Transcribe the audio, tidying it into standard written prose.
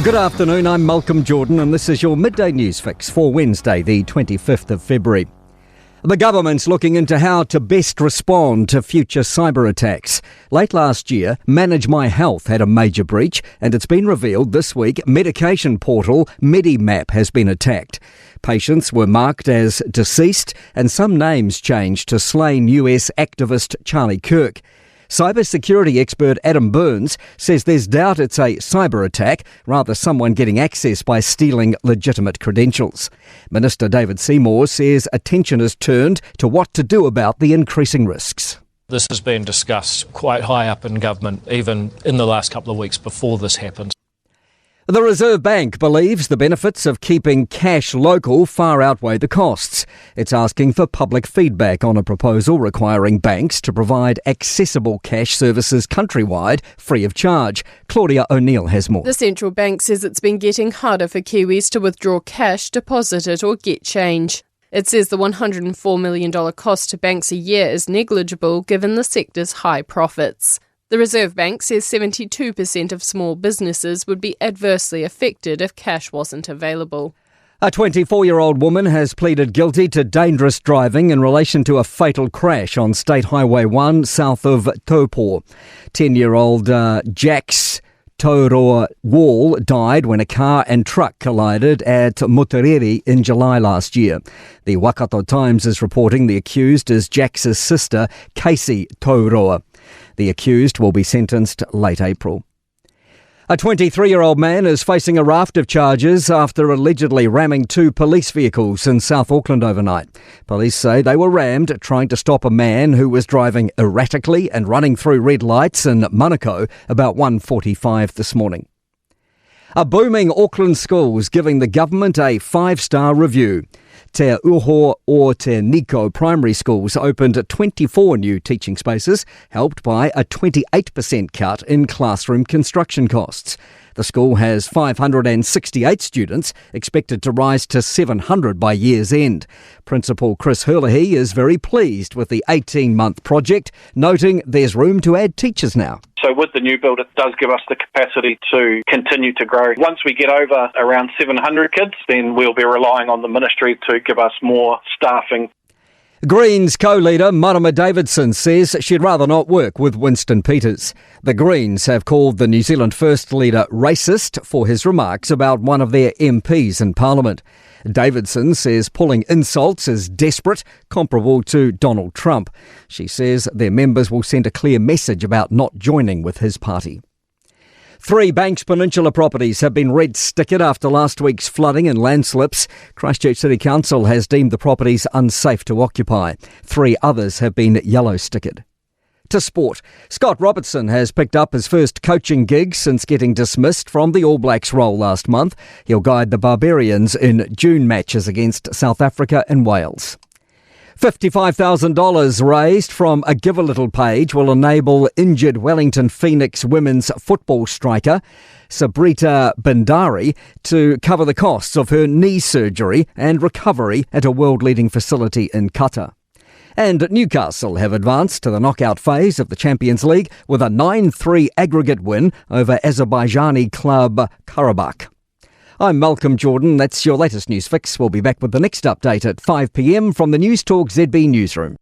Good afternoon, I'm Malcolm Jordan and this is your Midday News Fix for Wednesday, the 25th of February. The government's looking into how to best respond to future cyber attacks. Late last year, Manage My Health had a major breach, and it's been revealed this week medication portal Midday has been attacked. Patients were marked as deceased and some names changed to slain US activist Charlie Kirk. Cybersecurity expert Adam Burns says there's doubt it's a cyber attack, rather someone getting access by stealing legitimate credentials. Minister David Seymour says attention has turned to what to do about the increasing risks. This has been discussed quite high up in government, even in the last couple of weeks before this happened. The Reserve Bank believes the benefits of keeping cash local far outweigh the costs. It's asking for public feedback on a proposal requiring banks to provide accessible cash services countrywide free of charge. Claudia O'Neill has more. The central bank says it's been getting harder for Kiwis to withdraw cash, deposit it or get change. It says the $104 million cost to banks a year is negligible given the sector's high profits. The Reserve Bank says 72% of small businesses would be adversely affected if cash wasn't available. A 24-year-old woman has pleaded guilty to dangerous driving in relation to a fatal crash on State Highway 1 south of Taupo. 10-year-old Jax Tauroa Wall died when a car and truck collided at Mutariri in July last year. The Waikato Times is reporting the accused is Jax's sister, Casey Tauroa. The accused will be sentenced late April. A 23-year-old man is facing a raft of charges after allegedly ramming two police vehicles in South Auckland overnight. Police say they were rammed trying to stop a man who was driving erratically and running through red lights in Manukau about 1:45 this morning. A booming Auckland school's giving the government a 5-star review. Te Uho or Te Niko primary schools opened 24 new teaching spaces, helped by a 28% cut in classroom construction costs. The school has 568 students, expected to rise to 700 by year's end. Principal Chris Herlihy is very pleased with the 18-month project, noting there's room to add teachers now. So with the new build, it does give us the capacity to continue to grow. Once we get over around 700 kids, then we'll be relying on the ministry to give us more staffing. Greens co-leader Marama Davidson says she'd rather not work with Winston Peters. The Greens have called the New Zealand First leader racist for his remarks about one of their MPs in Parliament. Davidson says pulling insults is desperate, comparable to Donald Trump. She says their members will send a clear message about not joining with his party. 3 Banks Peninsula properties have been red-stickered after last week's flooding and landslips. Christchurch City Council has deemed the properties unsafe to occupy. 3 others have been yellow-stickered. To sport, Scott Robertson has picked up his first coaching gig since getting dismissed from the All Blacks role last month. He'll guide the Barbarians in June matches against South Africa and Wales. $55,000 raised from a Give a Little page will enable injured Wellington Phoenix women's football striker Sabrita Bhandari to cover the costs of her knee surgery and recovery at a world-leading facility in Qatar. And Newcastle have advanced to the knockout phase of the Champions League with a 9-3 aggregate win over Azerbaijani club Karabakh. I'm Malcolm Jordan. That's your latest news fix. We'll be back with the next update at 5 p.m. from the Newstalk ZB newsroom.